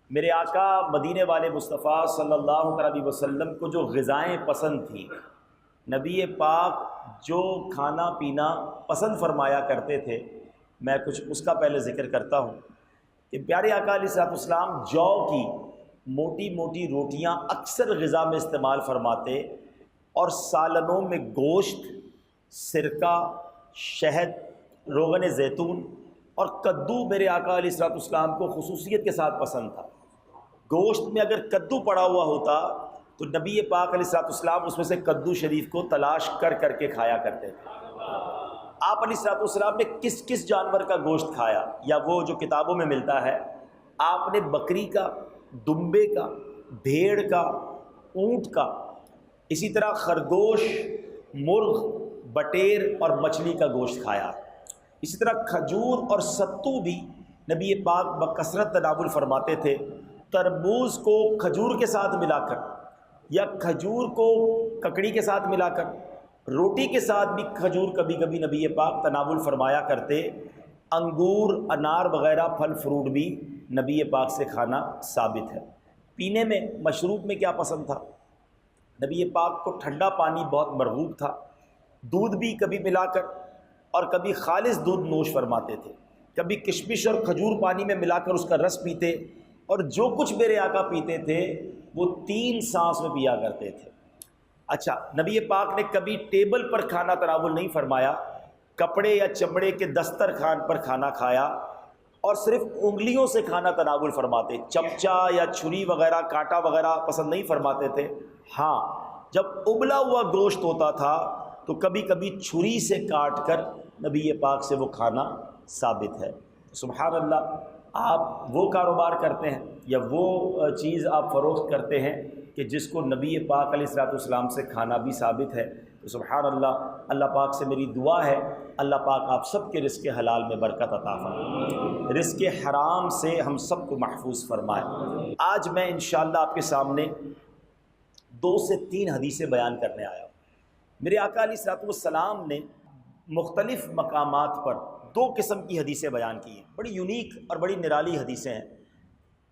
میرے آقا مدینے والے مصطفیٰ صلی اللہ علیہ وسلم کو جو غذائیں پسند تھیں، نبی پاک جو کھانا پینا پسند فرمایا کرتے تھے، میں کچھ اس کا پہلے ذکر کرتا ہوں کہ پیارے آقا علیہ الصلوۃ والسلام جو کی موٹی موٹی روٹیاں اکثر غذا میں استعمال فرماتے، اور سالنوں میں گوشت، سرکہ، شہد، روغن زیتون اور کدو میرے آقا علیہ الصلوۃ والسلام کو خصوصیت کے ساتھ پسند تھا۔ گوشت میں اگر کدو پڑا ہوا ہوتا تو نبی پاک علیہ الصلوۃ والسلام اس میں سے کدو شریف کو تلاش کر کر کے کھایا کرتے تھے۔ آپ علیہ الصلوۃ والسلام نے کس کس جانور کا گوشت کھایا، یا وہ جو کتابوں میں ملتا ہے، آپ نے بکری کا، دمبے کا، بھیڑ کا، اونٹ کا، اسی طرح خرگوش، مرغ، بٹیر اور مچھلی کا گوشت کھایا۔ اسی طرح کھجور اور ستو بھی نبی پاک بکثرت تناول فرماتے تھے۔ تربوز کو کھجور کے ساتھ ملا کر، یا کھجور کو ککڑی کے ساتھ ملا کر، روٹی کے ساتھ بھی کھجور کبھی کبھی نبی پاک تناول فرمایا کرتے۔ انگور، انار وغیرہ پھل فروٹ بھی نبی پاک سے کھانا ثابت ہے۔ پینے میں، مشروب میں کیا پسند تھا؟ نبی پاک کو ٹھنڈا پانی بہت مرغوب تھا۔ دودھ بھی کبھی ملا کر اور کبھی خالص دودھ نوش فرماتے تھے، کبھی کشمش اور کھجور پانی میں ملا کر اس کا رس پیتے، اور جو کچھ میرے آقا پیتے تھے وہ 3 سانس میں پیا کرتے تھے۔ اچھا، نبی پاک نے کبھی ٹیبل پر کھانا تناول نہیں فرمایا، کپڑے یا چمڑے کے دسترخوان پر کھانا کھایا، اور صرف انگلیوں سے کھانا تناول فرماتے، چمچہ یا چھری وغیرہ، کانٹا وغیرہ پسند نہیں فرماتے تھے۔ ہاں، جب ابلا ہوا گوشت ہوتا تھا تو کبھی کبھی چھری سے کاٹ کر نبی پاک سے وہ کھانا ثابت ہے۔ سبحان اللہ، آپ وہ کاروبار کرتے ہیں یا وہ چیز آپ فروخت کرتے ہیں کہ جس کو نبی پاک علیہ الصلوۃ والسلام سے کھانا بھی ثابت ہے، تو سبحان اللہ۔ اللہ پاک سے میری دعا ہے اللہ پاک آپ سب کے رزق حلال میں برکت عطا فرمائے، رزق حرام سے ہم سب کو محفوظ فرمائے۔ آج میں انشاءاللہ آپ کے سامنے 2 سے 3 حدیثیں بیان کرنے آیا ہوں۔ میرے آقا علیہ الصلوۃ والسلام نے مختلف مقامات پر 2 قسم کی حدیثیں بیان کی ہیں، بڑی یونیک اور بڑی نرالی حدیثیں ہیں۔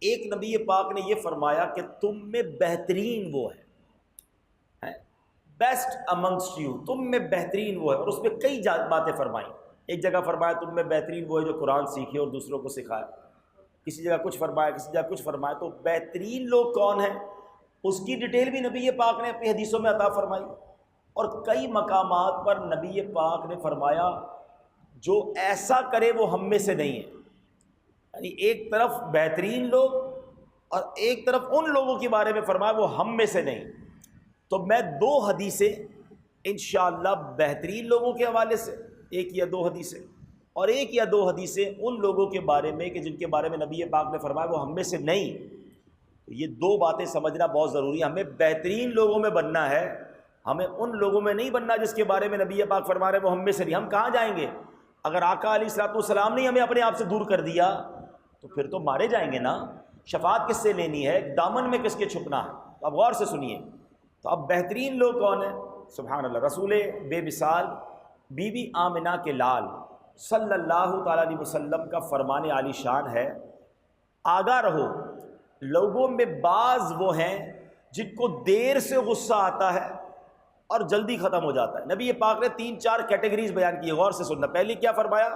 ایک، نبی پاک نے یہ فرمایا کہ تم میں بہترین وہ ہے، بیسٹ امنگسٹ یو، تم میں بہترین وہ ہے، اور اس میں کئی باتیں فرمائیں۔ ایک جگہ فرمایا تم میں بہترین وہ ہے جو قرآن سیکھے اور دوسروں کو سکھائے، کسی جگہ کچھ فرمایا، کسی جگہ کچھ فرمایا۔ تو بہترین لوگ کون ہیں اس کی ڈیٹیل بھی نبی پاک نے اپنی حدیثوں میں عطا فرمائی، اور کئی مقامات پر نبی پاک نے فرمایا جو ایسا کرے وہ ہم میں سے نہیں ہے۔ یعنی ایک طرف بہترین لوگ اور ایک طرف ان لوگوں کے بارے میں فرمایا وہ ہم میں سے نہیں۔ تو میں 2 حدیثیں انشاءاللہ بہترین لوگوں کے حوالے سے، 1 یا 2 حدیثیں، اور 1 یا 2 حدیثیں ان لوگوں کے بارے میں کہ جن کے بارے میں نبی پاک نے فرمایا وہ ہم میں سے نہیں۔ تو یہ 2 باتیں سمجھنا بہت ضروری ہے۔ ہمیں بہترین لوگوں میں بننا ہے، ہمیں ان لوگوں میں نہیں بننا جس کے بارے میں نبی پاک فرما رہے ہیں وہ ہم میں سے نہیں۔ ہم کہاں جائیں گے؟ اگر آقا علیہ الصلوۃ والسلام نے ہمیں اپنے آپ سے دور کر دیا تو پھر تو مارے جائیں گے نا۔ شفاعت کس سے لینی ہے؟ دامن میں کس کے چھپنا ہے؟ تو اب غور سے سنیے۔ تو اب بہترین لوگ کون ہیں؟ سبحان اللہ، رسول بے مثال بی بی آمنہ کے لال صلی اللہ تعالیٰ علیہ وسلم کا فرمان عالی شان ہے، آگاہ رہو، لوگوں میں بعض وہ ہیں جن کو دیر سے غصہ آتا ہے اور جلدی ختم ہو جاتا ہے۔ نبی پاک نے 3-4 کیٹیگریز بیان کی، غور سے سننا۔ پہلی کیا فرمایا؟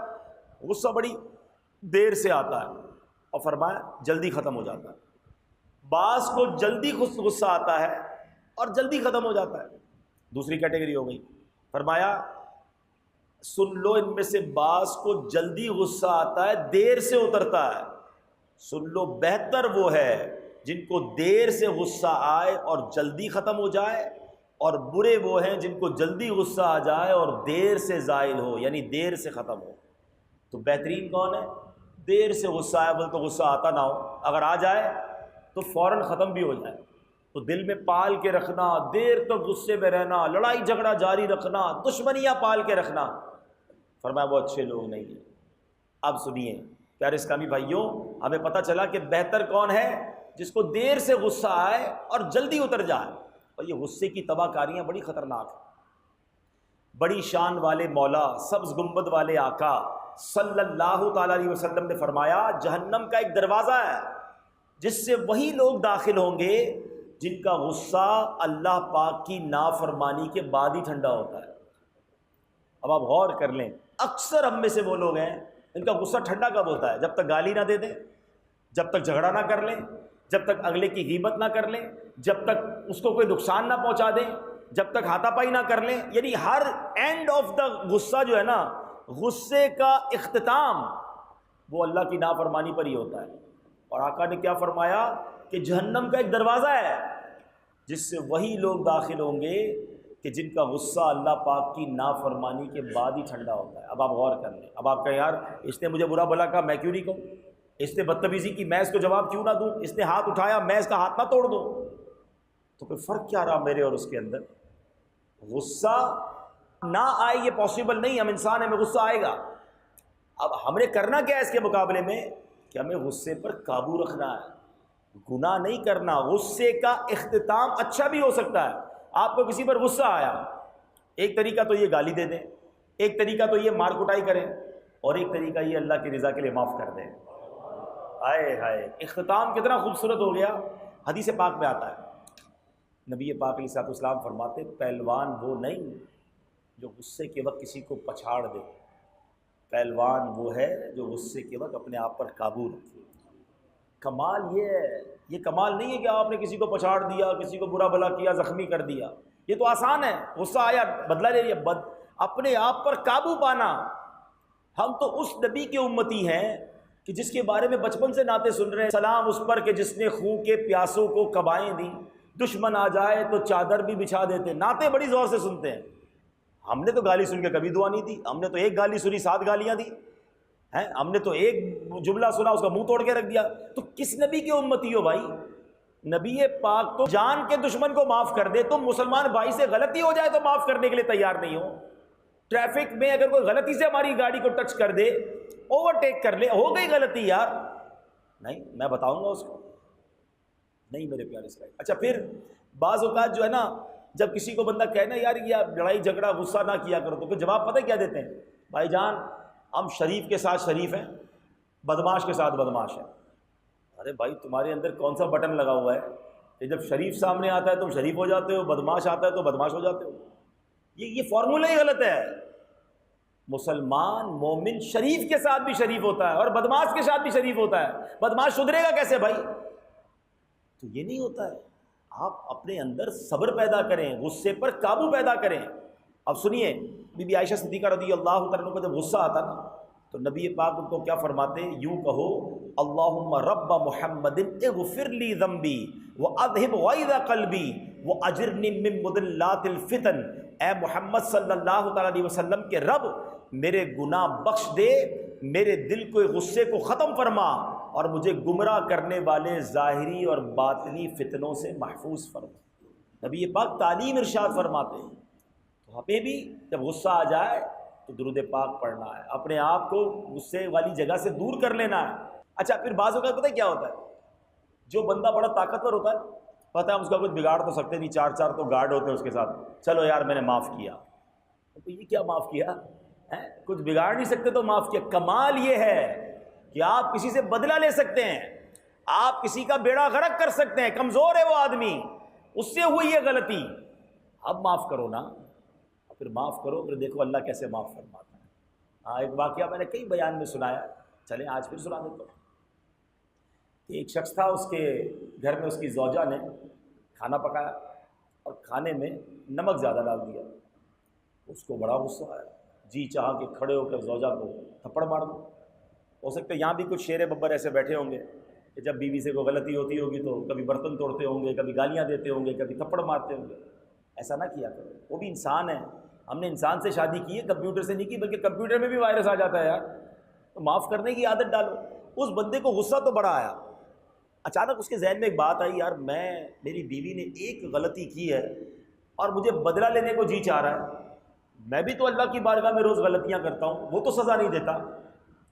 غصہ بڑی دیر سے آتا ہے، اور فرمایا جلدی ختم ہو جاتا ہے۔ بعض کو جلدی غصہ آتا ہے اور جلدی ختم ہو جاتا ہے، دوسری کیٹیگری ہو گئی۔ فرمایا سن لو، ان میں سے بعض کو جلدی غصہ آتا ہے، دیر سے اترتا ہے۔ سن لو، بہتر وہ ہے جن کو دیر سے غصہ آئے اور جلدی ختم ہو جائے، اور برے وہ ہیں جن کو جلدی غصہ آ جائے اور دیر سے زائل ہو، یعنی دیر سے ختم ہو۔ تو بہترین کون ہے؟ دیر سے غصہ آئے، بول تو غصہ آتا نہ ہو، اگر آ جائے تو فوراً ختم بھی ہو جائے۔ تو دل میں پال کے رکھنا، دیر تک غصے میں رہنا، لڑائی جھگڑا جاری رکھنا، دشمنیاں پال کے رکھنا، فرمایا وہ اچھے لوگ نہیں ہیں۔ اب سنیے پیارے اسلامی بھائیوں، ہمیں پتہ چلا کہ بہتر کون ہے؟ جس کو دیر سے غصہ آئے اور جلدی اتر جائے۔ اور یہ غصے کی تباہ کاریاں بڑی خطرناک ہیں۔ بڑی شان والے مولا، سبز گنبد والے آقا صلی اللہ تعالیٰ علیہ وسلم نے فرمایا جہنم کا ایک دروازہ ہے، جس سے وہی لوگ داخل ہوں گے جن کا غصہ اللہ پاک کی نافرمانی کے بعد ہی ٹھنڈا ہوتا ہے۔ اب آپ غور کر لیں، اکثر ہم میں سے وہ لوگ ہیں ان کا غصہ ٹھنڈا کب ہوتا ہے؟ جب تک گالی نہ دے دیں، جب تک جھگڑا نہ کر لیں، جب تک اگلے کی غیبت نہ کر لیں، جب تک اس کو کوئی نقصان نہ پہنچا دیں، جب تک ہاتھا پائی نہ کر لیں۔ یعنی ہر اینڈ آف دا غصہ جو ہے نا، غصے کا اختتام وہ اللہ کی نافرمانی پر ہی ہوتا ہے۔ اور آقا نے کیا فرمایا کہ جہنم کا ایک دروازہ ہے جس سے وہی لوگ داخل ہوں گے کہ جن کا غصہ اللہ پاک کی نافرمانی کے بعد ہی ٹھنڈا ہوتا ہے۔ اب آپ غور کر لیں، اب آپ کہیں یار اس نے مجھے برا بھلا کہا، میں کیوں نہیں کہوں؟ اس نے بدتمیزی کی، میں اس کو جواب کیوں نہ دوں؟ اس نے ہاتھ اٹھایا، میں اس کا ہاتھ نہ توڑ دوں؟ تو پھر فرق کیا رہا میرے اور اس کے اندر؟ غصہ نہ آئے یہ پاسبل نہیں، ہم انسان ہیں، ہمیں غصہ آئے گا۔ اب ہم نے کرنا کیا ہے اس کے مقابلے میں کہ ہمیں غصے پر قابو رکھنا ہے، گناہ نہیں کرنا۔ غصے کا اختتام اچھا بھی ہو سکتا ہے۔ آپ کو کسی پر غصہ آیا، ایک طریقہ تو یہ گالی دے دیں، ایک طریقہ تو یہ مار کٹائی کریں، اور ایک طریقہ یہ اللہ کی رضا کے لیے معاف کر دیں۔ ہائے ہائے، اختتام کتنا خوبصورت ہو گیا۔ حدیث پاک میں آتا ہے، نبی پاک علیہ الصلوۃ والسلام فرماتے پہلوان وہ نہیں جو غصے کے وقت کسی کو پچھاڑ دے، پہلوان وہ ہے جو غصے کے وقت اپنے آپ پر قابو رکھے۔ کمال یہ ہے، یہ کمال نہیں ہے کہ آپ نے کسی کو پچھاڑ دیا، کسی کو برا بھلا کیا، زخمی کر دیا۔ یہ تو آسان ہے، غصہ آیا بدلہ لے لیا، اپنے آپ پر قابو پانا۔ ہم تو اس نبی کے امتی ہیں کہ جس کے بارے میں بچپن سے نعتیں سن رہے ہیں، سلام اس پر کہ جس نے خون کے پیاسوں کو قبائیں دی، دشمن آ جائے تو چادر بھی بچھا دیتے۔ نعتیں بڑی زور سے سنتے ہیں، ہم نے تو گالی سن کے کبھی دعا نہیں دی، ہم نے تو ایک گالی سنی 7 گالیاں دی ہیں، ہم نے تو ایک جملہ سنا اس کا منہ توڑ کے رکھ دیا۔ تو کس نبی کے امتی ہو بھائی؟ نبی پاک تو جان کے دشمن کو معاف کر دے، تم مسلمان بھائی سے غلطی ہو جائے تو معاف کرنے کے لیے تیار نہیں ہو۔ ٹریفک میں اگر کوئی غلطی سے ہماری گاڑی کو ٹچ کر دے، اوورٹیک کر لے، ہو گئی غلطی یار، نہیں میں بتاؤں گا اس کو، نہیں میرے پیارے اسرائیل۔ اچھا پھر بعض اوقات جو ہے نا، جب کسی کو بندہ کہے نا یار یہ لڑائی جھگڑا غصہ نہ کیا کرو، تو پھر جواب پتہ کیا دیتے ہیں؟ بھائی جان ہم شریف کے ساتھ شریف ہیں، بدماش کے ساتھ بدماش ہیں۔ ارے بھائی تمہارے اندر کون سا بٹن لگا ہوا ہے کہ جب شریف سامنے آتا ہے تم شریف ہو جاتے ہو، بدماش آتا ہے تو بدماش ہو جاتے ہو؟ یہ فارمولہ ہی غلط ہے۔ مسلمان مومن شریف کے ساتھ بھی شریف ہوتا ہے اور بدماش کے ساتھ بھی شریف ہوتا ہے۔ بدماش سدھرے گا کیسے بھائی؟ تو یہ نہیں ہوتا ہے۔ آپ اپنے اندر صبر پیدا کریں، غصے پر قابو پیدا کریں۔ اب سنیے، بی بی عائشہ صدیقہ رضی اللہ تعالیٰ عنہ کو جب غصہ آتا نا تو نبی پاک ان کو کیا فرماتے؟ یوں کہو اللہم رب محمد اغفر لی ذنبی واذہب غیظ قلبی واجرنی من مضلات الفتن۔ اے محمد صلی اللہ تعالیٰ علیہ وسلم کے رب، میرے گناہ بخش دے، میرے دل کو غصے کو ختم فرما، اور مجھے گمراہ کرنے والے ظاہری اور باطنی فتنوں سے محفوظ فرما۔ نبی پاک تعلیم ارشاد فرماتے ہیں۔ تو ہمیں بھی جب غصہ آ جائے تو درود پاک پڑھنا ہے، اپنے آپ کو غصے والی جگہ سے دور کر لینا ہے۔ اچھا پھر بعض اوقات پتہ ہے کیا ہوتا ہے؟ جو بندہ بڑا طاقتور ہوتا ہے، پتہ ہے ہم اس کا کچھ بگاڑ تو سکتے نہیں، 4 تو گارڈ ہوتے ہیں اس کے ساتھ، چلو یار میں نے معاف کیا۔ تو یہ کیا معاف کیا ہے؟ کچھ بگاڑ نہیں سکتے تو معاف کیا۔ کمال یہ ہے کہ آپ کسی سے بدلہ لے سکتے ہیں، آپ کسی کا بیڑا غرق کر سکتے ہیں۔ کمزور ہے وہ آدمی، اس سے ہوئی یہ غلطی، اب معاف کرو نا، پھر معاف کرو، پھر دیکھو اللہ کیسے معاف فرماتا ہے۔ ہاں ایک واقعہ میں نے کئی بیان میں سنایا، چلیں آج پھر سنا دیتا ہوں۔ ایک شخص تھا، اس کے گھر میں اس کی زوجہ نے کھانا پکایا اور کھانے میں نمک زیادہ ڈال دیا۔ اس کو بڑا غصہ آیا، جی چاہا کہ کھڑے ہو کر زوجہ کو تھپڑ مار دو۔ ہو سکتا ہے یہاں بھی کچھ شیر ببر ایسے بیٹھے ہوں گے کہ جب بیوی سے کوئی غلطی ہوتی ہوگی تو کبھی برتن توڑتے ہوں گے، کبھی گالیاں دیتے ہوں گے، کبھی تھپڑ مارتے ہوں گے۔ ایسا نہ کیا کرو، وہ بھی انسان ہے، ہم نے انسان سے شادی کی ہے، کمپیوٹر سے نہیں کی، بلکہ کمپیوٹر میں بھی وائرس آ جاتا ہے یار، تو معاف کرنے کی عادت ڈالو۔ اس بندے کو غصہ تو بڑا آیا، اچانک اس کے ذہن میں ایک بات آئی، یار میری بیوی نے ایک غلطی کی ہے اور مجھے بدلہ لینے کو جی چاہ رہا ہے، میں بھی تو اللہ کی بارگاہ میں روز غلطیاں کرتا ہوں، وہ تو سزا نہیں دیتا۔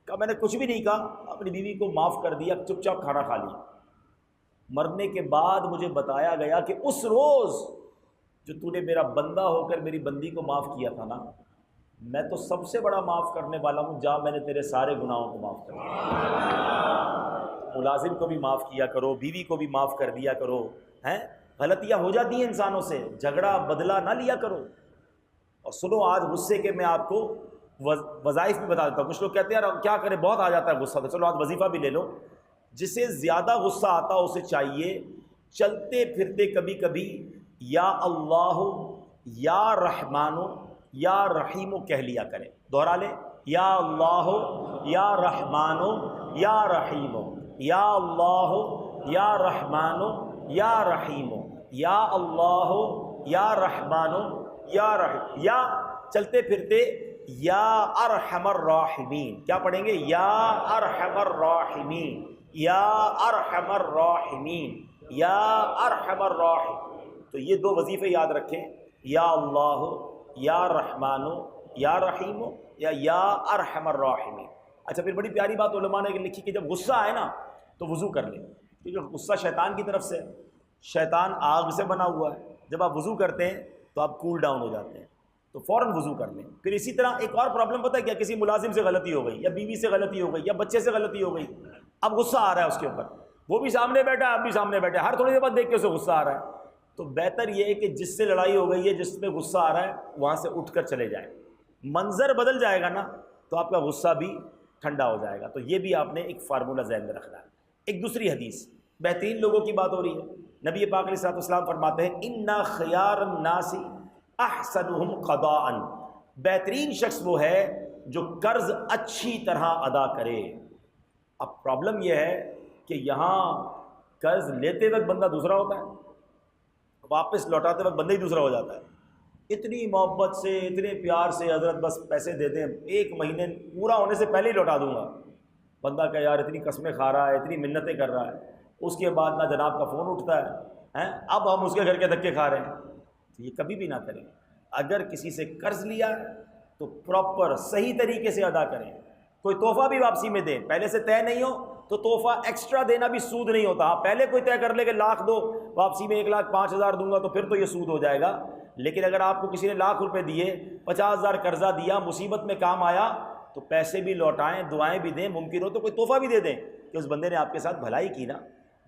کہا میں نے کچھ بھی نہیں کہا، اپنی بیوی کو معاف کر دیا، چپ چاپ کھانا کھا لیا۔ مرنے کے بعد مجھے بتایا گیا کہ اس روز جو تو نے میرا بندہ ہو کر میری بندی کو معاف کیا تھا نا، میں تو سب سے بڑا معاف کرنے والا ہوں، جا میں نے تیرے سارے گناہوں کو معاف کر دیا۔ ملازم کو بھی معاف کیا کرو، بیوی کو بھی معاف کر دیا کرو، ہیں غلطیاں ہو جاتی ہیں انسانوں سے، جھگڑا بدلہ نہ لیا کرو۔ اور سنو آج غصے کے میں آپ کو وظائف بھی بتا دیتا ہوں۔ کچھ لوگ کہتے ہیں یار کیا کرے بہت آ جاتا ہے غصہ، تو چلو آج وظیفہ بھی لے لو۔ جسے زیادہ غصہ آتا اسے چاہیے چلتے پھرتے کبھی کبھی یا اللہ یا رحمانو یا رحیمو کہہ لیا کرے۔ دوہرا لے، یا اللہ یا رحمانو یا رحیمو، یا اللہ یا رحمانو یا رحیمو، یا اللہ یا رحمانو یا رحیم، یا چلتے پھرتے یا ارحم الراحمین۔ کیا پڑھیں گے؟ یا ارحم الراحمین، یا ارحم الراحمین، یا ارحم الراحمین۔ تو یہ دو وظیفے یاد رکھیں، یا اللہ یا رحمانو یا رحیمو یا ارحم الراحمین۔ اچھا پھر بڑی پیاری بات علماء نے لکھی کہ جب غصہ آئے نا تو وضو کر لیں، کیونکہ غصہ شیطان کی طرف سے، شیطان آگ سے بنا ہوا ہے۔ جب آپ وضو کرتے ہیں تو آپ کول ڈاؤن ہو جاتے ہیں، تو فوراً وضو کر لیں۔ پھر اسی طرح ایک اور پرابلم پتہ ہے کیا؟ کسی ملازم سے غلطی ہو گئی، یا بیوی سے غلطی ہو گئی، یا بچے سے غلطی ہو گئی، اب غصہ آ رہا ہے اس کے اوپر، وہ بھی سامنے بیٹھا ہے، آپ بھی سامنے بیٹھے، ہر تھوڑی دیر بعد دیکھ کے اسے غصہ آ رہا ہے۔ تو بہتر یہ ہے کہ جس سے لڑائی ہو گئی ہے، جس میں غصہ آ رہا ہے، وہاں سے اٹھ کر چلے جائیں۔ منظر بدل جائے گا نا تو آپ کا غصہ بھی ٹھنڈا ہو جائے گا۔ تو یہ بھی آپ نے ایک فارمولہ ذہن میں رکھنا ہے۔ ایک دوسری حدیث، بہترین لوگوں کی بات ہو رہی ہے، نبی پاک علیہ الصلوۃ والسلام فرماتے ہیں اِنَّ خِيَارَ النَّاسِ احسنُهُمْ قضاءً، بہترین شخص وہ ہے جو قرض اچھی طرح ادا کرے۔ اب پرابلم یہ ہے کہ یہاں قرض لیتے وقت بندہ دوسرا ہوتا ہے، واپس لوٹاتے وقت بندہ ہی دوسرا ہو جاتا ہے۔ اتنی محبت سے، اتنے پیار سے حضرت بس پیسے دے دیں، 1 مہینے پورا ہونے سے پہلے ہی لوٹا دوں گا۔ بندہ کہ یار اتنی قسمیں کھا رہا ہے، اتنی منتیں کر رہا ہے، اس کے بعد نہ جناب کا فون اٹھتا ہے، اب ہم اس کے گھر کے دھکے کھا رہے ہیں۔ تو یہ کبھی بھی نہ کریں۔ اگر کسی سے قرض لیا ہے تو پراپر صحیح طریقے سے ادا کریں۔ کوئی تحفہ بھی واپسی میں دیں، پہلے سے طے نہیں ہو تو تحفہ ایکسٹرا دینا بھی سود نہیں ہوتا۔ ہاں پہلے کوئی طے کر لے کہ 1,00,000 دو، واپسی میں 1,05,000 دوں گا، تو پھر تو یہ سود ہو جائے گا۔ لیکن اگر آپ کو کسی نے 1,00,000 روپے دیے، 50,000 قرضہ دیا، مصیبت میں کام آیا، تو پیسے بھی لوٹائیں، دعائیں بھی دیں، ممکن ہو تو کوئی تحفہ بھی دے دیں کہ اس بندے نے آپ کے ساتھ بھلائی کی نا۔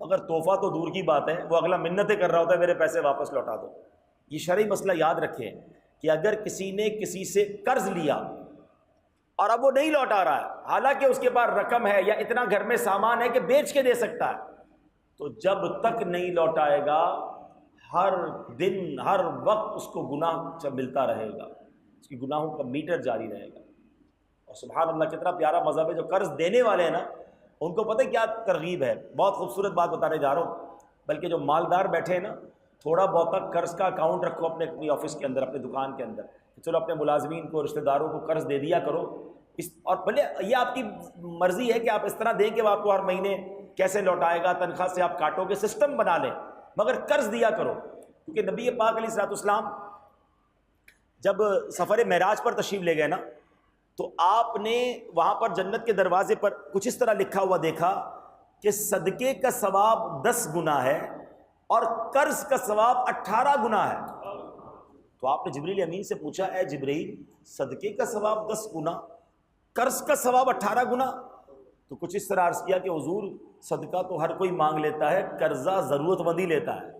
اگر تحفہ تو دور کی بات ہے، وہ اگلا منتیں کر رہا ہوتا ہے میرے پیسے واپس لوٹا دو۔ یہ شرعی مسئلہ یاد رکھیں کہ اگر کسی نے کسی سے قرض لیا اور اب وہ نہیں لوٹا رہا ہے، حالانکہ اس کے پاس رقم ہے یا اتنا گھر میں سامان ہے کہ بیچ کے دے سکتا ہے، تو جب تک نہیں لوٹائے گا ہر دن ہر وقت اس کو گناہ ملتا رہے گا، اس کی گناہوں کا میٹر جاری رہے گا۔ اور سبحان اللہ کتنا پیارا مذہب ہے، جو قرض دینے والے ہیں نا ان کو پتہ کیا ترغیب ہے، بہت خوبصورت بات بتانے جا رہا ہوں۔ بلکہ جو مالدار بیٹھے ہیں نا، تھوڑا بہت قرض کا اکاؤنٹ رکھو اپنے آفس کے اندر، اپنے دکان کے اندر، چلو اپنے ملازمین کو، رشتہ داروں کو قرض دے دیا کرو، اور بھلے یہ آپ کی مرضی ہے کہ آپ اس طرح دیں کہ وہ آپ کو ہر مہینے کیسے لوٹائے گا، تنخواہ سے آپ کاٹو گے، سسٹم بنا لیں، مگر قرض دیا کرو۔ کیونکہ نبی پاک علیہ الصلوۃ والسلام جب سفر معراج پر تشریف لے گئے نا، تو آپ نے وہاں پر جنت کے دروازے پر کچھ اس طرح لکھا ہوا دیکھا کہ صدقے کا ثواب 10 گنا ہے اور قرض کا ثواب 18 گنا ہے۔ تو آپ نے جبریل امین سے پوچھا، اے جبریل، صدقے کا ثواب 10 گنا، قرض کا ثواب 18 گنا؟ تو کچھ اس طرح عرض کیا کہ حضور صدقہ تو ہر کوئی مانگ لیتا ہے، قرضہ ضرورت مندی لیتا ہے،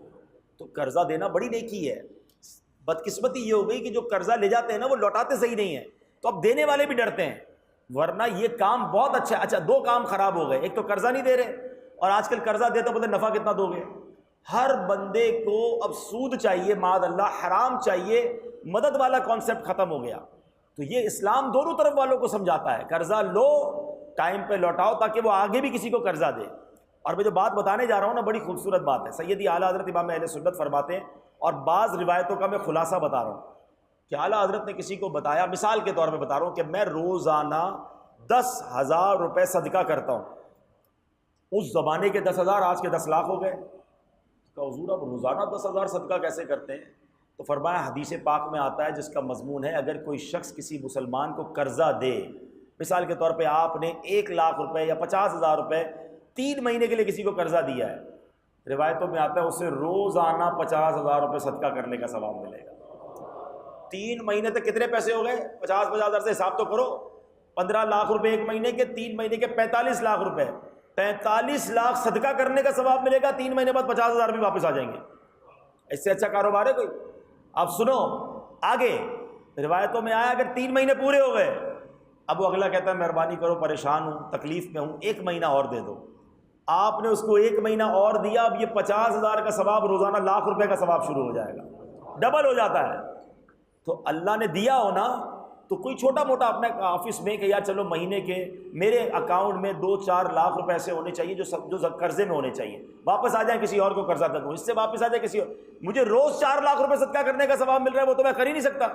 تو قرضہ دینا بڑی نیکی ہے۔ بدقسمتی یہ ہو گئی کہ جو قرضہ لے جاتے ہیں نا وہ لوٹاتے صحیح نہیں ہیں، تو اب دینے والے بھی ڈرتے ہیں، ورنہ یہ کام بہت اچھا ہے۔ اچھا 2 کام خراب ہو گئے، ایک تو قرضہ نہیں دے رہے، اور آج کل قرضہ دیتا بولتے نفع کتنا دو گے۔ ہر بندے کو اب سود چاہیے، معاذ اللہ حرام چاہیے، مدد والا کانسیپٹ ختم ہو گیا۔ تو یہ اسلام دونوں طرف والوں کو سمجھاتا ہے، قرضہ لو ٹائم پہ لوٹاؤ تاکہ وہ آگے بھی کسی کو قرضہ دے۔ اور میں جو بات بتانے جا رہا ہوں نا بڑی خوبصورت بات ہے، سیدی اعلیٰ حضرت امام اہل سنت فرماتے ہیں، اور بعض روایتوں کا میں خلاصہ بتا رہا ہوں کہ اعلیٰ حضرت نے کسی کو بتایا، مثال کے طور پہ بتا رہا ہوں کہ میں روزانہ 10,000 روپے صدقہ کرتا ہوں۔ اس زمانے کے 10,000 آج کے 10 لاکھ ہو گئے۔ کہ حضور آپ روزانہ 10,000 صدقہ کیسے کرتے ہیں؟ تو فرمایا حدیث پاک میں آتا ہے جس کا مضمون ہے اگر کوئی شخص کسی مسلمان کو قرضہ دے، مثال کے طور پہ آپ نے 1,00,000 روپے یا 50,000 روپے 3 مہینے کے لیے کسی کو قرضہ دیا ہے، روایتوں میں آتا ہے اسے روزانہ 50,000 روپے صدقہ کرنے کا ثواب ملے گا۔ 3 مہینے تک کتنے پیسے ہو گئے؟ 50,000 سے حساب تو کرو، 15 لاکھ روپے 1 مہینے کے، 3 مہینے کے 45 لاکھ روپے، 45 لاکھ صدقہ کرنے کا ثواب ملے گا، 3 مہینے بعد 50,000 بھی واپس آ جائیں گے۔ اس سے اچھا کاروبار ہے کوئی؟ اب سنو آگے روایتوں میں آیا اگر 3 مہینے پورے ہو گئے، اب وہ اگلا کہتا ہے مہربانی کرو پریشان ہوں تکلیف میں ہوں 1 مہینہ اور دے دو۔ آپ نے اس کو 1 مہینہ اور دیا، اب یہ 50,000 کا ثواب روزانہ ₹1,00,000 کا ثواب شروع ہو جائے گا، ڈبل ہو جاتا ہے۔ تو اللہ نے دیا ہو نا، تو کوئی چھوٹا موٹا اپنے آفس میں کہ یار چلو مہینے کے میرے اکاؤنٹ میں 2-4 لاکھ روپے ایسے ہونے چاہیے جو قرضے میں ہونے چاہیے، واپس آ جائیں، کسی اور کو قرضہ دوں، اس سے واپس آ جائے کسی اور، مجھے روز 4 لاکھ روپے صدقہ کرنے کا ثواب مل رہا ہے، وہ تو میں کر ہی نہیں سکتا۔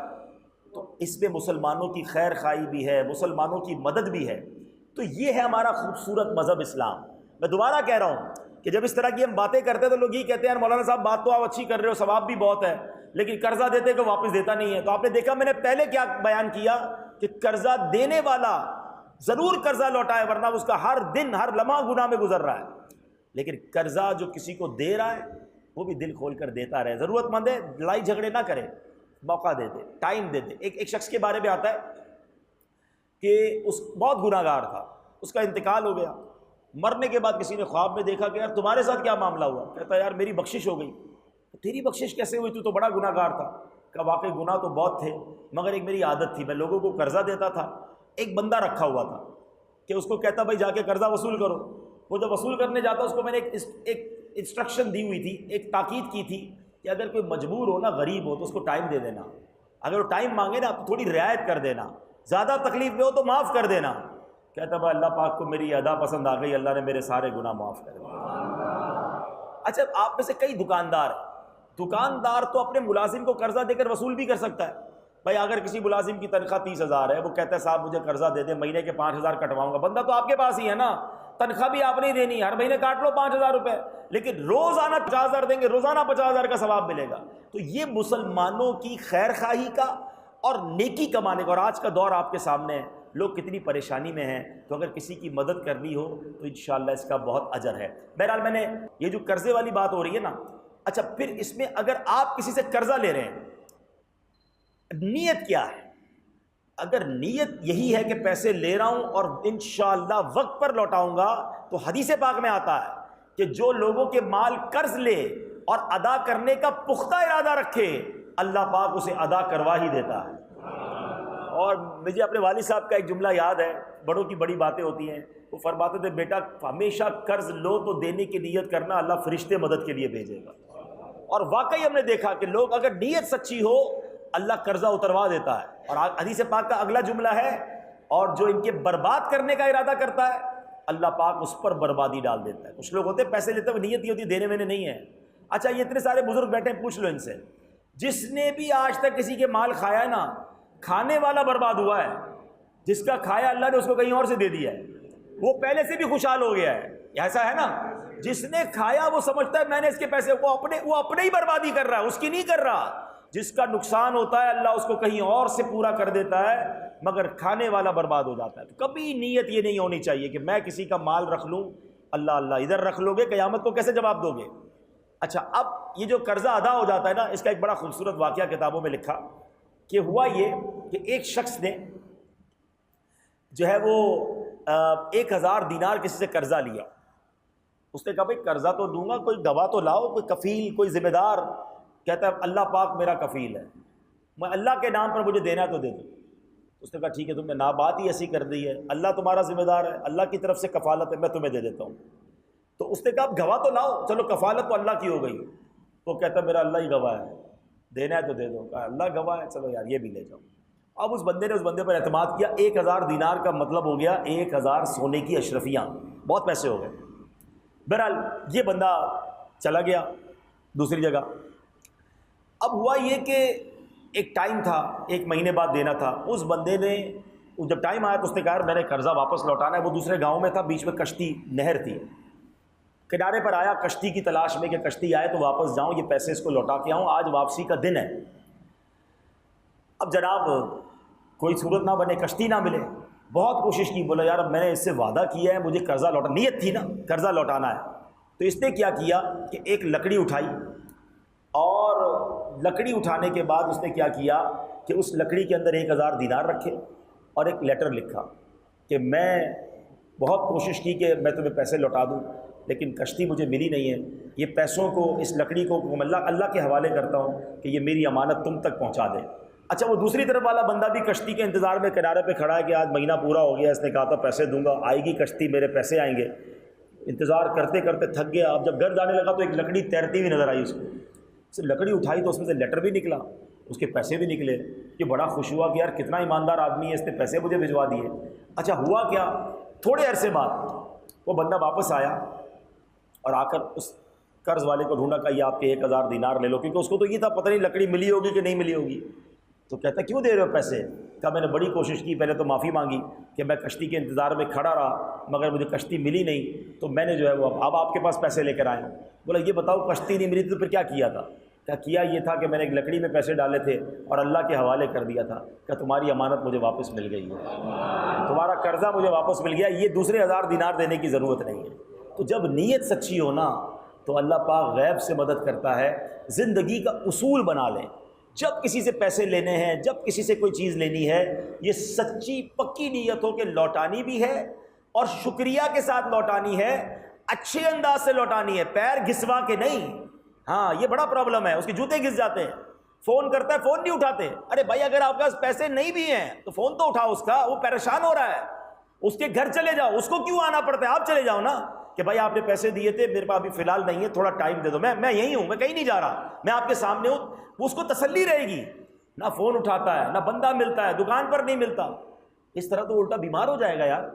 تو اس میں مسلمانوں کی خیر خواہی بھی ہے، مسلمانوں کی مدد بھی ہے۔ تو یہ ہے ہمارا خوبصورت مذہب اسلام۔ میں دوبارہ کہہ رہا ہوں کہ جب اس طرح کی ہم باتیں کرتے ہیں تو لوگ یہ کہتے ہیں مولانا صاحب بات تو آپ اچھی کر رہے ہو، ثواب بھی بہت ہے، لیکن قرضہ دیتے کہ واپس دیتا نہیں ہے۔ تو آپ نے دیکھا میں نے پہلے کیا بیان کیا کہ قرضہ دینے والا ضرور قرضہ لوٹائے، ورنہ اس کا ہر دن ہر لمحہ گناہ میں گزر رہا ہے، لیکن قرضہ جو کسی کو دے رہا ہے وہ بھی دل کھول کر دیتا رہے، ضرورت مند ہے لڑائی جھگڑے نہ کرے، موقع دے دے، ٹائم دے دے۔ ایک شخص کے بارے میں آتا ہے کہ اس بہت گناہ گار تھا، اس کا انتقال ہو گیا، مرنے کے بعد کسی نے خواب میں دیکھا کہ یار تمہارے ساتھ کیا معاملہ ہوا؟ کہتا یار میری بخشش ہو گئی۔ تیری بخشش کیسے ہوئی؟ تو بڑا گناہ گار تھا۔ کہ واقعی گناہ تو بہت تھے، مگر ایک میری عادت تھی، میں لوگوں کو قرضہ دیتا تھا، ایک بندہ رکھا ہوا تھا کہ اس کو کہتا بھائی جا کے قرضہ وصول کرو، وہ جب وصول کرنے جاتا اس کو میں نے ایک انسٹرکشن دی ہوئی تھی، ایک تاکید کی تھی کہ اگر کوئی مجبور ہو نا، غریب ہو، تو اس کو ٹائم دے دینا، اگر وہ ٹائم مانگے نا تو تھوڑی رعایت کر دینا، زیادہ تکلیف میں ہو تو معاف کر دینا۔ کہتا بھائی اللہ پاک کو میری ادا پسند آ گئی، اللہ نے میرے سارے گناہ معاف کر دیے۔ اچھا آپ میں سے کئی دکاندار ہیں، دکاندار تو اپنے ملازم کو قرضہ دے کر وصول بھی کر سکتا ہے۔ بھائی اگر کسی ملازم کی تنخواہ 30,000 ہے، وہ کہتا ہے صاحب مجھے قرضہ دے دیں، مہینے کے 5,000 کٹواؤں گا، بندہ تو آپ کے پاس ہی ہے نا، تنخواہ بھی آپ نہیں دینی، ہر مہینے کاٹ لو 5,000 روپے، لیکن روزانہ 50,000 دیں گے، روزانہ 50,000 کا ثواب ملے گا۔ تو یہ مسلمانوں کی خیر خواہی کا اور نیکی کمانے کا، اور آج کا دور آپ کے سامنے ہے، لوگ کتنی پریشانی میں ہیں، تو اگر کسی کی مدد کرنی ہو تو انشاءاللہ اس کا بہت اجر ہے۔ بہرحال میں نے یہ جو قرضے والی بات ہو رہی ہے نا، اچھا پھر اس میں اگر آپ کسی سے قرضہ لے رہے ہیں، نیت کیا ہے؟ اگر نیت یہی ہے کہ پیسے لے رہا ہوں اور انشاءاللہ وقت پر لوٹاؤں گا، تو حدیث پاک میں آتا ہے کہ جو لوگوں کے مال قرض لے اور ادا کرنے کا پختہ ارادہ رکھے، اللہ پاک اسے ادا کروا ہی دیتا ہے۔ اور مجھے اپنے والد صاحب کا ایک جملہ یاد ہے، بڑوں کی بڑی باتیں ہوتی ہیں، وہ فرماتے تھے بیٹا ہمیشہ قرض لو تو دینے کی نیت کرنا، اللہ فرشتے مدد کے لیے بھیجے گا۔ اور واقعی ہم نے دیکھا کہ لوگ اگر نیت سچی ہو اللہ قرضہ اتروا دیتا ہے۔ اور حدیث پاک کا اگلا جملہ ہے، اور جو ان کے برباد کرنے کا ارادہ کرتا ہے اللہ پاک اس پر بربادی ڈال دیتا ہے۔ کچھ لوگ ہوتے ہیں پیسے لیتے ہوئے نیت ہی ہوتی دینے میں نہیں ہے۔ اچھا یہ اتنے سارے بزرگ بیٹھے ہیں، پوچھ لو ان سے، جس نے بھی آج تک کسی کے مال کھایا ہے نا، کھانے والا برباد ہوا ہے، جس کا کھایا اللہ نے اس کو کہیں اور سے دے دیا ہے، وہ پہلے سے بھی خوشحال ہو گیا ہے۔ ایسا ہے نا، جس نے کھایا وہ سمجھتا ہے میں نے اس کے پیسے، وہ اپنے ہی بربادی کر رہا ہے، اس کی نہیں کر رہا۔ جس کا نقصان ہوتا ہے اللہ اس کو کہیں اور سے پورا کر دیتا ہے، مگر کھانے والا برباد ہو جاتا ہے۔ تو کبھی نیت یہ نہیں ہونی چاہیے کہ میں کسی کا مال رکھ لوں، اللہ ادھر رکھ لو گے، قیامت کو کیسے جواب دو گے؟ اچھا اب یہ جو قرضہ ادا ہو جاتا ہے نا، اس کا ایک بڑا خوبصورت واقعہ کتابوں میں لکھا کہ ہوا یہ کہ ایک شخص نے جو ہے وہ 1,000 دینار کسی سے قرضہ لیا۔ اس نے کہا بھائی قرضہ تو دوں گا، کوئی گواہ تو لاؤ، کوئی کفیل، کوئی ذمہ دار۔ کہتا ہے اللہ پاک میرا کفیل ہے، میں اللہ کے نام پر مجھے دینا ہے تو دے دو۔ اس نے کہا ٹھیک ہے، تم نے بات ہی ایسی کر دی ہے، اللہ تمہارا ذمہ دار ہے، اللہ کی طرف سے کفالت ہے، میں تمہیں دے دیتا ہوں۔ تو اس نے کہا اب گواہ تو لاؤ، چلو کفالت تو اللہ کی ہو گئی۔ وہ کہتا ہے میرا اللہ ہی گواہ ہے، دینا ہے تو دے دو۔ کہا اللہ گواہ ہے، چلو یار یہ بھی لے جاؤ۔ اب اس بندے نے اس بندے پر اعتماد کیا۔ 1,000 دینار کا مطلب ہو گیا 1,000 سونے کی اشرفیاں، بہت پیسے ہو گئے۔ بہرحال یہ بندہ چلا گیا دوسری جگہ۔ اب ہوا یہ کہ ایک ٹائم تھا، 1 مہینے بعد دینا تھا۔ اس بندے نے جب ٹائم آیا تو اس نے کہا میں نے قرضہ واپس لوٹانا ہے۔ وہ دوسرے گاؤں میں تھا، بیچ میں کشتی نہر تھی، کنارے پر آیا کشتی کی تلاش میں کہ کشتی آئے تو واپس جاؤں، یہ پیسے اس کو لوٹا کے آؤں، آج واپسی کا دن ہے۔ اب جناب کوئی صورت نہ بنے، کشتی نہ ملے، بہت کوشش کی، بولا یار اب میں نے اس سے وعدہ کیا ہے، مجھے قرضہ لوٹا، نیت تھی نا قرضہ لوٹانا ہے۔ تو اس نے کیا کیا کہ ایک لکڑی اٹھائی، اور لکڑی اٹھانے کے بعد اس نے کیا کیا کہ اس لکڑی کے اندر 1,000 دینار رکھے اور ایک لیٹر لکھا کہ میں بہت کوشش کی کہ میں تمہیں پیسے لوٹا دوں، لیکن کشتی مجھے ملی نہیں ہے، یہ پیسوں کو، اس لکڑی کو اللہ کے حوالے کرتا ہوں کہ یہ میری امانت تم تک پہنچا دے۔ اچھا، وہ دوسری طرف والا بندہ بھی کشتی کے انتظار میں کنارے پہ کھڑا ہے کہ آج مہینہ پورا ہو گیا، اس نے کہا تھا پیسے دوں گا، آئے گی کشتی، میرے پیسے آئیں گے۔ انتظار کرتے کرتے تھک گیا، اب جب گھر جانے لگا تو ایک لکڑی تیرتی ہوئی نظر آئی اس کو، اس نے لکڑی اٹھائی تو اس میں سے لیٹر بھی نکلا، اس کے پیسے بھی نکلے۔ یہ بڑا خوش ہوا کہ یار کتنا ایماندار آدمی ہے، اس نے پیسے مجھے بھجوا دیے۔ اچھا ہوا کیا، تھوڑے عرصے بعد وہ بندہ واپس آیا اور آ کر اس قرض والے کو ڈھونڈا کہ یہ آپ کے 1000 دینار لے لو، کیونکہ اس کو تو یہ تھا پتہ نہیں لکڑی ملی ہوگی کہ نہیں ملی ہوگی۔ تو کہتا کیوں دے رہے ہو پیسے؟ کہا میں نے بڑی کوشش کی، پہلے تو معافی مانگی کہ میں کشتی کے انتظار میں کھڑا رہا مگر مجھے کشتی ملی نہیں، تو میں نے جو ہے وہ اب آپ کے پاس پیسے لے کر آیا ہوں۔ بولا یہ بتاؤ کشتی نہیں ملی تو پھر کیا کیا تھا؟ کیا یہ تھا کہ میں نے ایک لکڑی میں پیسے ڈالے تھے اور اللہ کے حوالے کر دیا تھا، کہ تمہاری امانت مجھے واپس مل گئی ہے، تمہارا قرضہ مجھے واپس مل گیا، یہ دوسرے 1000 دینار دینے کی ضرورت نہیں ہے۔ تو جب نیت سچی ہو نا تو اللہ پاک غیب سے مدد کرتا ہے۔ زندگی کا اصول بنا لیں، جب کسی سے پیسے لینے ہیں، جب کسی سے کوئی چیز لینی ہے، یہ سچی پکی نیت ہو کہ لوٹانی بھی ہے اور شکریہ کے ساتھ لوٹانی ہے، اچھے انداز سے لوٹانی ہے، پیر گھسوا کے نہیں۔ ہاں یہ بڑا پرابلم ہے، اس کے جوتے گھس جاتے ہیں، فون کرتا ہے فون نہیں اٹھاتے۔ ارے بھائی اگر آپ کے پاس پیسے نہیں بھی ہیں تو فون تو اٹھاؤ اس کا، وہ پریشان ہو رہا ہے، اس کے گھر چلے جاؤ، اس کو کیوں آنا پڑتا ہے، آپ چلے جاؤ نا کہ بھائی آپ نے پیسے دیے تھے، میرے پاس ابھی فی الحال نہیں ہے، تھوڑا ٹائم دے دو، میں یہی ہوں، میں کہیں نہیں جا رہا، میں آپ کے سامنے ہوں۔ اس کو تسلی رہے گی، نہ فون اٹھاتا ہے، نہ بندہ ملتا ہے، دکان پر نہیں ملتا، اس طرح تو الٹا بیمار ہو جائے گا یار۔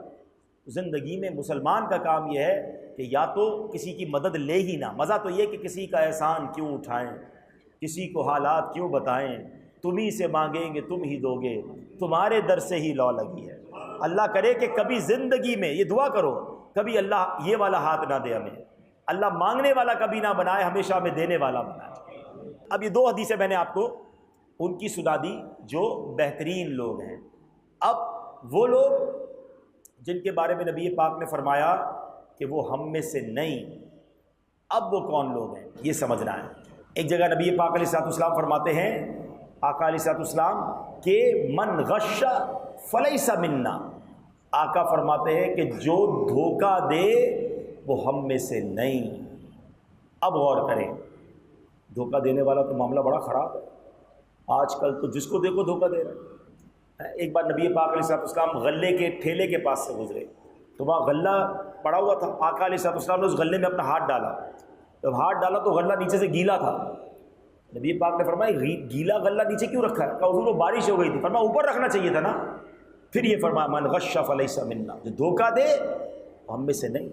زندگی میں مسلمان کا کام یہ ہے کہ یا تو کسی کی مدد لے ہی نہ، مزہ تو یہ کہ کسی کا احسان کیوں اٹھائیں، کسی کو حالات کیوں بتائیں، تم ہی سے مانگیں گے تم ہی دو گے، تمہارے در سے ہی لو لگی ہے۔ اللہ کرے کہ کبھی زندگی میں یہ دعا کرو، کبھی اللہ یہ والا ہاتھ نہ دے ہمیں، اللہ مانگنے والا کبھی نہ بنائے، ہمیشہ ہمیں دینے والا بنائے۔ اب یہ 2 حدیثیں میں نے آپ کو ان کی سنا دی جو بہترین لوگ ہیں۔ اب وہ لوگ جن کے بارے میں نبی پاک نے فرمایا کہ وہ ہم میں سے نہیں، اب وہ کون لوگ ہیں یہ سمجھنا ہے۔ ایک جگہ نبی پاک علیہ الصلوۃ والسلام فرماتے ہیں، آقا علیہ الصلوۃ والسلام کہ من غش فلیس منا، آقا فرماتے ہیں کہ جو دھوکہ دے وہ ہم میں سے نہیں۔ اب غور کریں، دھوکہ دینے والا تو معاملہ بڑا خراب ہے، آج کل تو جس کو دیکھو دھوکہ دے رہا ہے۔ ایک بار نبی پاک علیہ الصلوۃ والسلام غلے کے ٹھیلے کے پاس سے گزرے تو وہاں غلہ پڑا ہوا تھا، آقا علیہ الصلوۃ والسلام نے اس غلے میں اپنا ہاتھ ڈالا، جب ہاتھ ڈالا تو غلہ نیچے سے گیلا تھا۔ نبی پاک نے فرمایا گیلا غلہ نیچے کیوں رکھا ہے؟ کہا حضور وہ بارش ہو گئی تھی۔ فرمایا اوپر رکھنا چاہیے تھا نا۔ پھر یہ فرمایا من غش فلیس منا، جو دھوکہ دے وہ ہم میں سے نہیں۔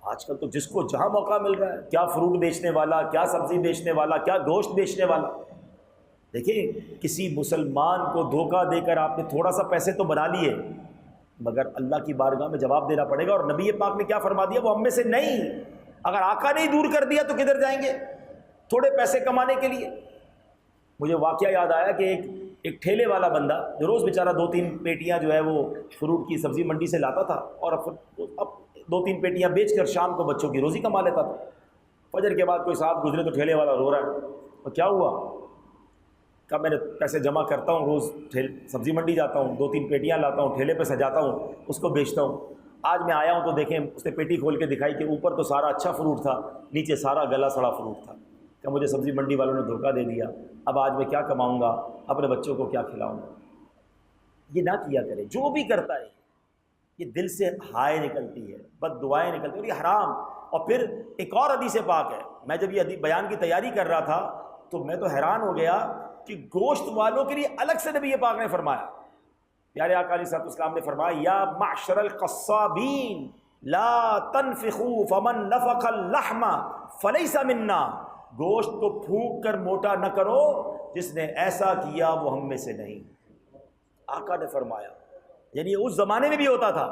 آج کل تو جس کو جہاں موقع مل رہا ہے، کیا فروٹ بیچنے والا، کیا سبزی بیچنے والا، کیا گوشت بیچنے والا۔ دیکھیں کسی مسلمان کو دھوکہ دے کر آپ نے تھوڑا سا پیسے تو بنا لیے، مگر اللہ کی بارگاہ میں جواب دینا پڑے گا۔ اور نبی پاک نے کیا فرما دیا؟ وہ ہم میں سے نہیں۔ اگر آقا نے دور کر دیا تو کدھر جائیں گے تھوڑے پیسے کمانے کے لیے؟ مجھے واقعہ یاد آیا کہ ایک ٹھیلے والا بندہ جو روز بیچارہ 2-3 پیٹیاں جو ہے وہ فروٹ کی سبزی منڈی سے لاتا تھا اور اب 2-3 پیٹیاں بیچ کر شام کو بچوں کی روزی کما لیتا تھا۔ فجر کے بعد کوئی صاحب گزرے تو ٹھیلے والا رو رہا ہے، اور کیا ہوا؟ کہ میں نے پیسے جمع کرتا ہوں، روز سبزی منڈی جاتا ہوں، 2-3 پیٹیاں لاتا ہوں، ٹھیلے پہ سجاتا ہوں، اس کو بیچتا ہوں۔ آج میں آیا ہوں تو دیکھیں اس نے پیٹی کھول کے دکھائی کہ اوپر تو سارا اچھا فروٹ تھا، نیچے سارا گلا سڑا فروٹ تھا۔ کہ مجھے سبزی منڈی والوں نے دھوکہ دے دیا، اب آج میں کیا کماؤں گا، اپنے بچوں کو کیا کھلاؤں گا؟ یہ نہ کیا کرے۔ جو بھی کرتا ہے یہ دل سے ہائے نکلتی ہے، بد دعائیں نکلتی ہیں، اور یہ حرام۔ اور پھر ایک اور حدیث پاک ہے، میں جب یہ حدیث بیان کی تیاری کر رہا تھا تو میں تو حیران ہو گیا کہ گوشت والوں کے لیے الگ سے نبی پاک نے فرمایا، پیارے آقا علیہ الصلوۃ والسلام نے فرمایا یا معشر القصابین لا تنفخوا فمن نفخ اللحم فلیس منا، گوشت کو پھونک کر موٹا نہ کرو، جس نے ایسا کیا وہ ہم میں سے نہیں۔ آقا نے فرمایا، یعنی اس زمانے میں بھی ہوتا تھا،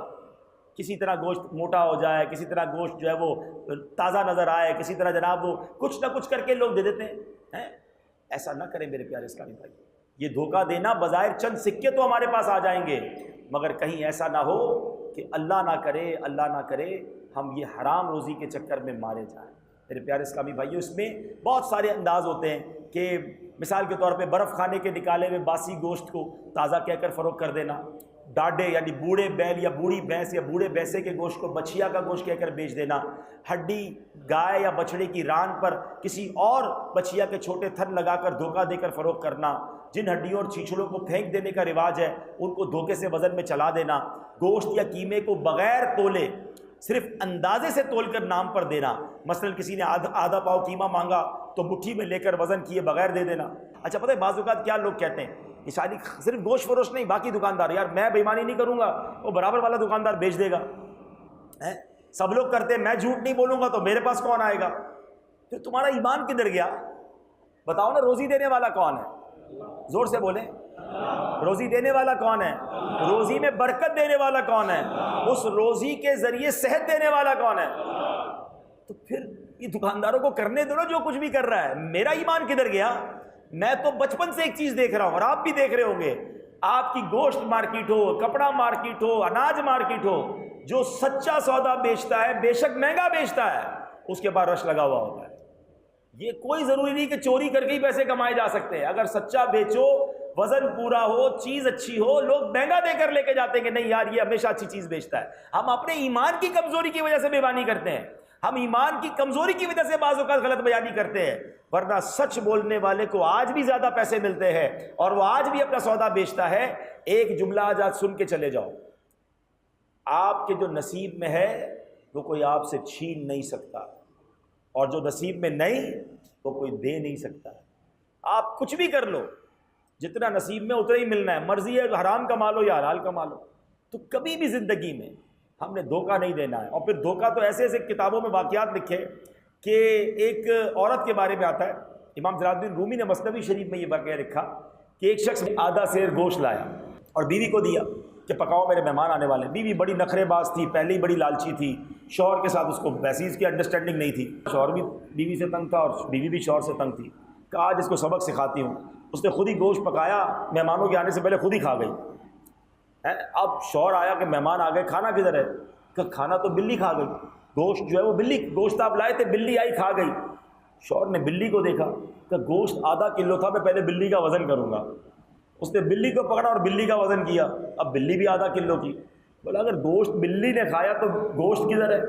کسی طرح گوشت موٹا ہو جائے، کسی طرح گوشت جو ہے وہ تازہ نظر آئے، کسی طرح جناب وہ کچھ نہ کچھ کر کے لوگ دے دیتے ہیں۔ ایسا نہ کریں میرے پیارے اسلامی بھائی، یہ دھوکہ دینا بظاہر چند سکے تو ہمارے پاس آ جائیں گے، مگر کہیں ایسا نہ ہو کہ اللہ نہ کرے ہم یہ حرام روزی کے چکر میں مارے جائیں۔ میرے پیارے اسلامی بھائیو، اس میں بہت سارے انداز ہوتے ہیں کہ مثال کے طور پہ برف خانے کے نکالے ہوئے باسی گوشت کو تازہ کہہ کر فروخت کر دینا، ڈاڈے یعنی بوڑھے بیل یا بوڑھی بھینس یا بوڑھے بھینسے کے گوشت کو بچھیا کا گوشت کہہ کر بیچ دینا، ہڈی گائے یا بچڑے کی ران پر کسی اور بچھیا کے چھوٹے تھن لگا کر دھوکہ دے کر فروخت کرنا، جن ہڈیوں اور چھیچڑوں کو پھینک دینے کا رواج ہے ان کو دھوکے سے وزن میں چلا دینا، گوشت یا قیمے کو بغیر تولے صرف اندازے سے تول کر نام پر دینا، مثلا کسی نے آدھا پاؤ قیمہ مانگا تو مٹھی میں لے کر وزن کیے بغیر دے دینا۔ اچھا پتہ ہے بعض اوقات کیا لوگ کہتے ہیں، یہ شادی صرف گوشت فروش نہیں، باقی دکاندار، یار میں بےایمانی نہیں کروں گا، وہ برابر والا دکاندار بیچ دے گا، سب لوگ کرتے ہیں، میں جھوٹ نہیں بولوں گا تو میرے پاس کون آئے گا؟ پھر تمہارا ایمان کدھر گیا؟ بتاؤ نا، روزی دینے والا کون ہے؟ زور سے بولیں، روزی دینے والا کون ہے؟ روزی میں برکت دینے والا کون ہے؟ اس روزی کے ذریعے صحت دینے والا کون ہے؟ تو پھر یہ دکانداروں کو کرنے دو نا جو کچھ بھی کر رہا ہے، میرا ایمان کدھر گیا؟ میں تو بچپن سے ایک چیز دیکھ رہا ہوں اور آپ بھی دیکھ رہے ہوں گے، آپ کی گوشت مارکیٹ ہو، کپڑا مارکیٹ ہو، اناج مارکیٹ ہو، جو سچا سودا بیچتا ہے بے شک مہنگا بیچتا ہے، اس کے بعد رش لگا ہوا ہوتا ہے۔ یہ کوئی ضروری نہیں کہ چوری کر کے ہی پیسے کمائے جا سکتے ہیں، اگر سچا بیچو، وزن پورا ہو، چیز اچھی ہو، لوگ مہنگا دے کر لے کے جاتے ہیں کہ نہیں یار یہ ہمیشہ اچھی چیز بیچتا ہے۔ ہم اپنے ایمان کی کمزوری کی وجہ سے بےایمانی کرتے ہیں، ہم ایمان کی کمزوری کی وجہ سے بعض اوقات غلط بیانی کرتے ہیں، ورنہ سچ بولنے والے کو آج بھی زیادہ پیسے ملتے ہیں اور وہ آج بھی اپنا سودا بیچتا ہے۔ ایک جملہ آج سن کے چلے جاؤ، آپ کے جو نصیب میں ہے وہ کوئی آپ سے چھین نہیں سکتا، اور جو نصیب میں نہیں وہ کوئی دے نہیں سکتا۔ آپ کچھ بھی کر لو، جتنا نصیب میں اتنا ہی ملنا ہے، مرضی ہے حرام کما لو یا حلال کما لو۔ تو کبھی بھی زندگی میں ہم نے دھوکہ نہیں دینا ہے۔ اور پھر دھوکہ تو ایسے ایسے کتابوں میں واقعات لکھے کہ ایک عورت کے بارے میں آتا ہے، امام جلال الدین رومی نے مثنوی شریف میں یہ واقعہ لکھا کہ ایک شخص آدھا سیر گوشت لایا اور بیوی کو دیا کہ پکاؤ میرے مہمان آنے والے۔ بیوی بڑی نخرے باز تھی، پہلے ہی بڑی لالچی تھی، شوہر کے ساتھ اس کو ویسی اس کی انڈرسٹینڈنگ نہیں تھی، شوہر بھی بیوی سے تنگ تھا اور بیوی بھی شوہر سے تنگ تھی۔ کہا آج اس کو سبق سکھاتی ہوں۔ اس نے خود ہی گوشت پکایا، مہمانوں کے آنے سے پہلے خود ہی کھا گئی۔ اب شوہر آیا کہ مہمان آ گئے، کھانا کدھر ہے؟ کہ کھانا تو بلی کھا گئی، گوشت جو ہے وہ بلی، گوشت آپ لائے تھے بلی آئی کھا گئی۔ شوہر نے بلی کو دیکھا کہ گوشت آدھا کلو تھا، میں پہلے بلی کا وزن کروں گا۔ اس نے بلی کو پکڑا اور بلی کا وزن کیا، اب بلی بھی آدھا کلو کی۔ بولا اگر گوشت بلی نے کھایا تو گوشت کدھر ہے،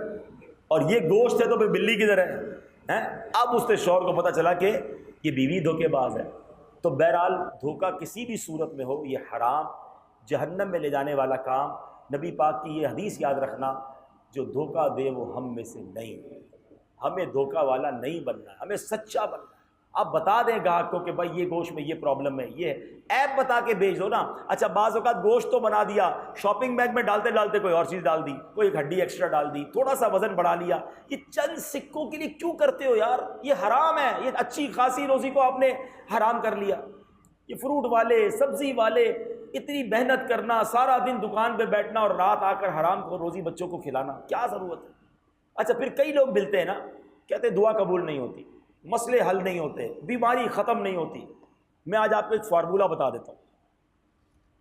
اور یہ گوشت ہے تو پھر بلی کدھر ہے؟ اب اس نے شوہر کو پتہ چلا کہ یہ بیوی دھوکے باز ہے۔ تو بہرحال دھوکہ کسی بھی صورت میں ہو یہ حرام، جہنم میں لے جانے والا کام۔ نبی پاک کی یہ حدیث یاد رکھنا، جو دھوکہ دے وہ ہم میں سے نہیں، ہمیں دھوکہ والا نہیں بننا ہے، ہمیں سچا بننا ہے۔ آپ بتا دیں گاہک کو کہ بھائی یہ گوشت میں یہ پرابلم ہے، یہ ایپ بتا کے بیچ دو نا۔ اچھا بعض اوقات گوشت تو بنا دیا، شاپنگ بیگ میں ڈالتے ڈالتے کوئی اور چیز ڈال دی، کوئی ایک ہڈی ایکسٹرا ڈال دی، تھوڑا سا وزن بڑھا لیا۔ یہ چند سکوں کے لیے کیوں کرتے ہو یار؟ یہ حرام ہے، یہ اچھی خاصی روزی کو آپ نے حرام کر لیا۔ یہ فروٹ والے، سبزی والے، اتنی محنت کرنا، سارا دن دکان پہ بیٹھنا اور رات آ کر حرام کو روزی بچوں کو کھلانا، کیا ضرورت ہے؟ اچھا پھر کئی لوگ ملتے ہیں نا، کہتے ہیں دعا قبول نہیں ہوتی، مسئلے حل نہیں ہوتے، بیماری ختم نہیں ہوتی۔ میں آج آپ کو ایک فارمولہ بتا دیتا ہوں۔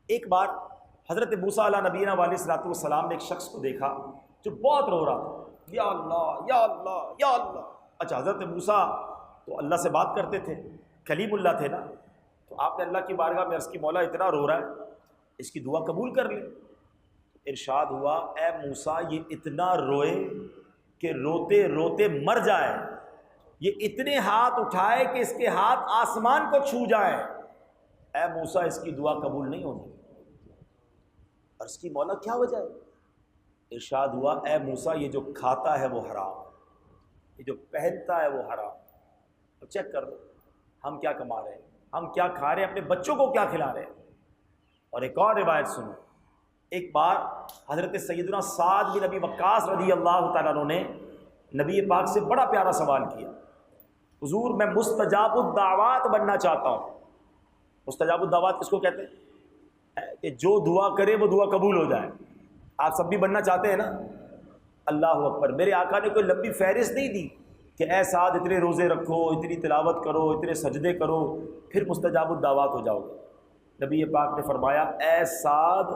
ایک بار حضرت موسیٰ علیہ نبینا علیہ الصلوۃ والسلام نے ایک شخص کو دیکھا جو بہت رو رہا تھا، یا اللہ یا اللہ یا اللہ۔ اچھا حضرت موسیٰ تو اللہ سے بات کرتے تھے، کلیم اللہ تھے نا، تو آپ نے اللہ کی بارگاہ میں عرض کی مولا اتنا رو رہا ہے، اس کی دعا قبول کر لیں۔ ارشاد ہوا اے موسیٰ یہ اتنا روئے کہ روتے روتے مر جائے، یہ اتنے ہاتھ اٹھائے کہ اس کے ہاتھ آسمان کو چھو جائیں، اے موسیٰ اس کی دعا قبول نہیں ہوگی۔ عرض کی مولا کیا وجہ ہے؟ ارشاد ہوا اے موسیٰ یہ جو کھاتا ہے وہ حرام، یہ جو پہنتا ہے وہ حرام۔ اب چیک کر لو ہم کیا کما رہے ہیں، ہم کیا کھا رہے ہیں، اپنے بچوں کو کیا کھلا رہے ہیں۔ اور ایک اور روایت سنو، ایک بار حضرت سیدنا سعد بن ابی وقاص رضی اللہ تعالیٰ عنہ نے نبی پاک سے بڑا پیارا سوال کیا، حضور میں مستجاب الدعوات بننا چاہتا ہوں۔ مستجاب الدعوات کس کو کہتے ہیں؟ کہ جو دعا کرے وہ دعا قبول ہو جائے۔ آپ سب بھی بننا چاہتے ہیں نا؟ اللہ اکبر۔ میرے آقا نے کوئی لمبی فہرست نہیں دی کہ اے سعد اتنے روزے رکھو، اتنی تلاوت کرو، اتنے سجدے کرو، پھر مستجاب الدعوات ہو جاؤ گے۔ نبی پاک نے فرمایا اے سعد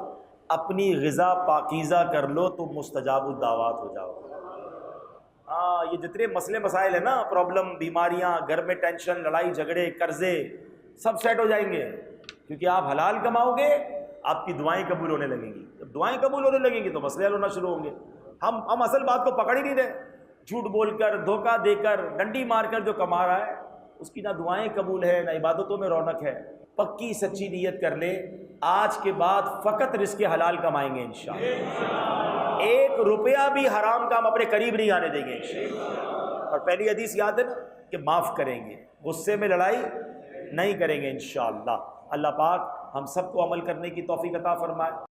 اپنی غذا پاکیزہ کر لو تو مستجاب الدعوات ہو جاؤ گے۔ ہاں یہ جتنے مسئلے مسائل ہیں نا، پرابلم، بیماریاں، گھر میں ٹینشن، لڑائی جھگڑے، قرضے، سب سیٹ ہو جائیں گے، کیونکہ آپ حلال کماؤ گے، آپ کی دعائیں قبول ہونے لگیں گی. جب دعائیں قبول ہونے لگیں گی تو مسئلے حل ہونا شروع ہوں گے. ہم اصل بات کو پکڑ ہی نہیں رہے. جھوٹ بول کر، دھوکہ دے کر، ڈنڈی مار کر جو کما رہا ہے اس کی نہ دعائیں قبول ہے نہ عبادتوں میں رونق ہے. پکی سچی نیت کر لے، آج کے بعد فقط رزق حلال کمائیں گے انشاءاللہ. 1 روپیہ بھی حرام کام اپنے قریب نہیں آنے دیں گے انشاءاللہ. اور پہلی حدیث یاد ہے نا کہ معاف کریں گے، غصے میں لڑائی نہیں کریں گے انشاءاللہ. اللہ پاک ہم سب کو عمل کرنے کی توفیق عطا فرمائے.